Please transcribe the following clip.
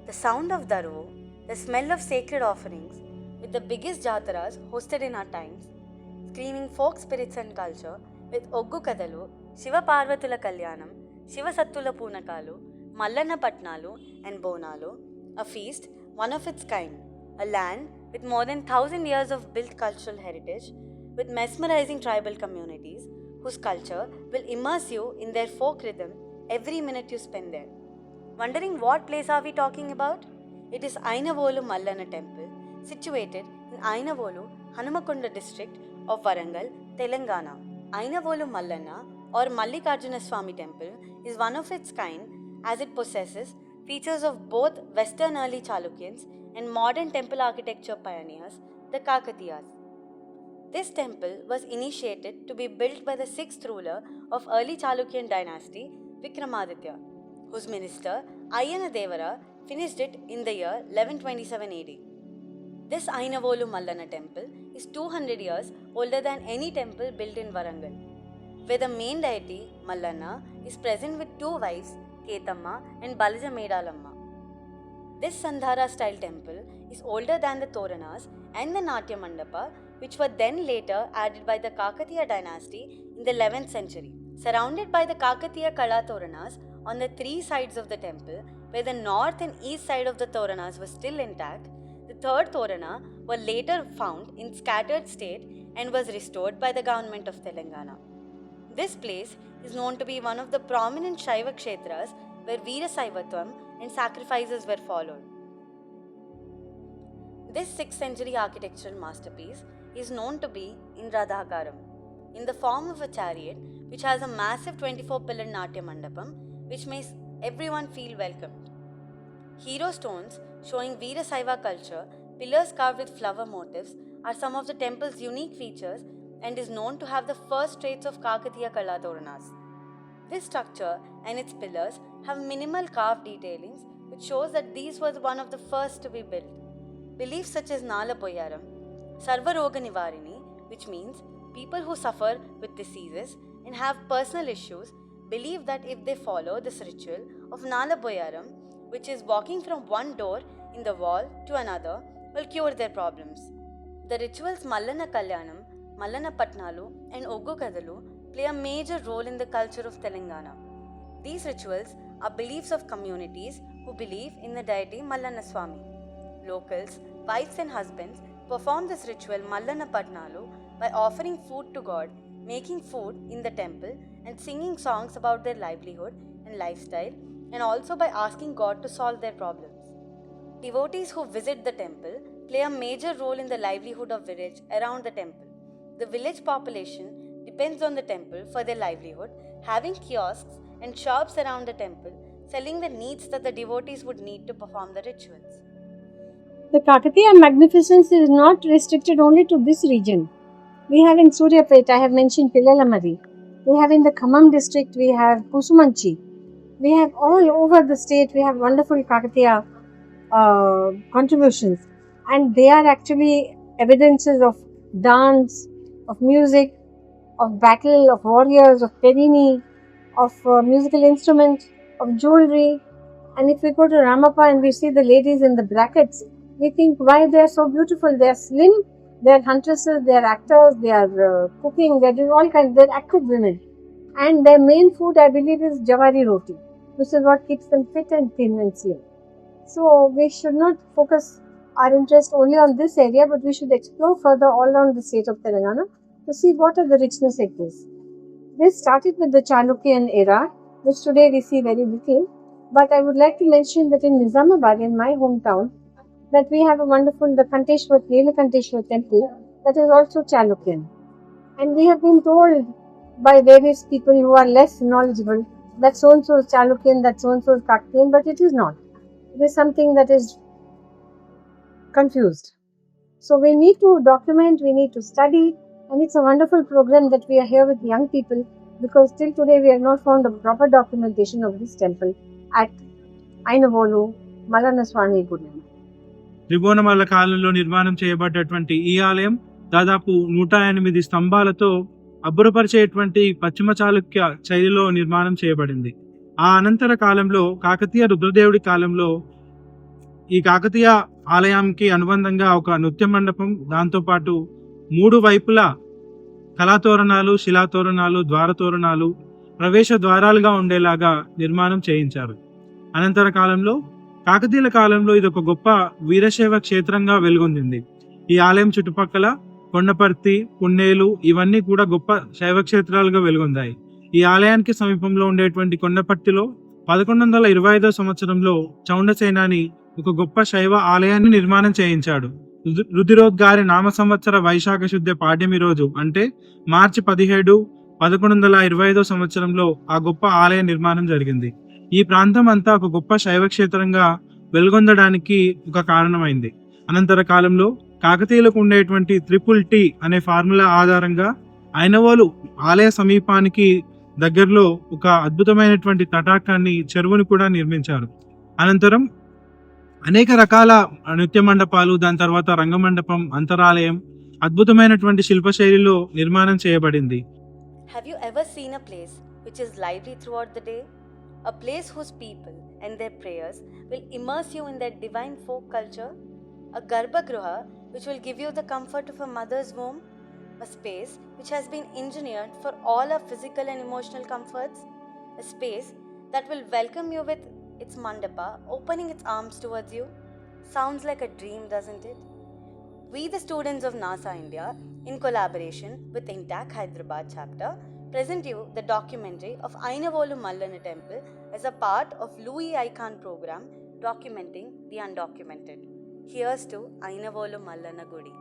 The sound of Daru, the smell of sacred offerings, with the biggest jataras hosted in our times, screaming folk spirits and culture with Oggu Kadalu, Shiva Parvatula Kalyanam, Shiva Sattula Punakalu, Mallanna Patnalu and Bonalu, a feast, one of its kind, a land with more than 1,000 years of built cultural heritage, with mesmerizing tribal communities whose culture will immerse you in their folk rhythm every minute you spend there. Wondering what place are we talking about? It is Ainavolu Mallanna Temple, situated in Ainavolu, Hanamakonda district of Warangal, Telangana. Ainavolu Mallanna or Mallikarjuna Swami Temple is one of its kind as it possesses features of both Western early Chalukyans and modern temple architecture pioneers, the Kakatiyas. This temple was initiated to be built by the 6th ruler of early Chalukyan dynasty, Vikramaditya, whose minister Ayyana Devara finished it in the year 1127 AD. This Ainavolu Mallanna temple is 200 years older than any temple built in Warangal, where the main deity, Mallanna, is present with two wives, Ketamma and Balaja Medalamma. This Sandhara style temple is older than the Toranas and the Natya Mandapa, which were then later added by the Kakatiya dynasty in the 11th century. Surrounded by the Kakatiya Kala Toranas on the three sides of the temple, where the north and east side of the Toranas were still intact, the third Torana was later found in scattered state and was restored by the government of Telangana. This place is known to be one of the prominent Shaiva Kshetras where Veera Saivatvam and sacrifices were followed. This 6th century architectural masterpiece is known to be in Radhakaram, in the form of a chariot which has a massive 24-pillar Natya Mandapam which makes everyone feel welcomed. Hero stones showing Veera Saiva culture, pillars carved with flower motifs, are some of the temple's unique features and is known to have the first traits of Kakatiya Kala Toranas. This structure and its pillars have minimal carved detailings which shows that these were one of the first to be built. Beliefs such as Nala Poyaram, Sarvaroga Nivarini, which means people who suffer with diseases and have personal issues, believe that if they follow this ritual of Nala Poyaram, which is walking from one door in the wall to another, will cure their problems. The rituals Mallanna Kalyanam, Mallanna Patnalu and Oggu Kadalu play a major role in the culture of Telangana. These rituals are beliefs of communities who believe in the deity Mallanna Swami. Locals, wives and husbands perform this ritual Mallanna Patnalu by offering food to God, making food in the temple and singing songs about their livelihood and lifestyle, and also by asking God to solve their problems. Devotees who visit the temple play a major role in the livelihood of village around the temple. The village population depends on the temple for their livelihood, having kiosks and shops around the temple, selling the needs that the devotees would need to perform the rituals. The Kakatiya magnificence is not restricted only to this region. We have in Suryapet, I have mentioned Pillalamari. We have in the Khammam district, we have Kusumanchi. We have all over the state, we have wonderful Kakatiya contributions. And they are actually evidences of dance, of music, of battle, of warriors, of perini, of musical instruments, of jewelry. And if we go to Ramappa and we see the ladies in the brackets, we think why they are so beautiful. They are slim, they are huntresses, they are actors, they are cooking, they are doing all kinds, they are active women. And their main food, I believe, is Jawari roti, which is what keeps them fit and thin and slim. So we should not focus our interest only on this area, but we should explore further all around the state of Telangana to see what are the richness exists. This started with the Chalukyan era, which today we see very little. But I would like to mention that in Nizamabad, in my hometown, that we have a wonderful, the Kanteshwar, Neelakanteshwar temple, that is also Chalukyan. And we have been told by various people who are less knowledgeable that so-and-so is Chalukyan, that so-and-so is Kakatiyan, but it is not. It is something that is confused. So we need to document, we need to study, and it's a wonderful program that we are here with young people, because till today we have not found a proper documentation of this temple at Ainavolu Mallanna Swami Gudi. Tribhuvanamalla కాలంలో నిర్మాణం చేయబడ్డటువంటి ఈ ఆలయం దాదాపు 108 స్తంభాలతో అబ్బురపరిచేటువంటి పశ్చిమ చాళుక్య శైలిలో నిర్మాణం చేయబడింది. ఆ అనంతర కాలంలో కాకతీయ రుద్రదేవుడి కాలంలో ఈ కాకతీయ ఆలయానికి అనుబంధంగా ఒక నృత్య మండపం, దాంతోపాటు 3 వైపులా కళాతోరణాలు, శిలాతోరణాలు, ద్వారతోరణాలు ప్రవేశ ద్వారాలుగా ఉండేలాగా నిర్మాణం చేయించారు. అనంతర కాలంలో కాకతీయుల కాలంలో ఇది ఒక గొప్ప వీరశైవ క్షేత్రంగా వెలుగొందింది. ఈ ఆలయం చుట్టుపక్కల కొండపర్తి, పున్నేలు ఇవన్నీ కూడా గొప్ప శైవ క్షేత్రాలుగా వెలుగొందాయి. ఈ ఆలయానికి సమీపంలో ఉండేటువంటి కొండపర్తిలో 1125 సంవత్సరంలో చౌండసేనాని ఒక గొప్ప శైవ ఆలయాన్ని నిర్మాణం చేయించాడు. రుధిరోద్గారి నామ సంవత్సర వైశాఖ శుద్ధ పాడ్యమి రోజు అంటే మార్చి 17, 1125 సంవత్సరంలో ఆ గొప్ప ఆలయ నిర్మాణం జరిగింది. ఈ ప్రాంతం అంతా ఒక గొప్ప శైవ క్షేత్రంగా వెలుగొందడానికి ఒక కారణమైంది. అనంతర కాలంలో కాకతీయులకు ఉండేటువంటి TTT అనే ఫార్ములా ఆధారంగా ఐనవోలు ఆలయ సమీపానికి దగ్గరలో ఒక అద్భుతమైనటువంటి తటాకాన్ని, చెరువుని కూడా నిర్మించారు. అనంతరం అనేక రకాల నృత్య మండపాలు, దాని తర్వాత రంగమండపం, అంతరాలయం అద్భుతమైనటువంటి శిల్పశైలిలో నిర్మాణం చేయబడింది. Have you ever seen a place which is lively throughout the day? A place whose people and their prayers will immerse you in their divine folk culture? A Garbhagruha which will give you the comfort of a mother's womb? A space which has been engineered for all our physical and emotional comforts? A space that will welcome you with its mandapa opening its arms towards you? Sounds like a dream, doesn't it? We, the students of NASA India, in collaboration with INTAC Hyderabad chapter, present you the documentary of Ainavolu Mallana Temple as a part of Louis Icon program documenting the undocumented. Here's to Ainavolu Mallana Gudi.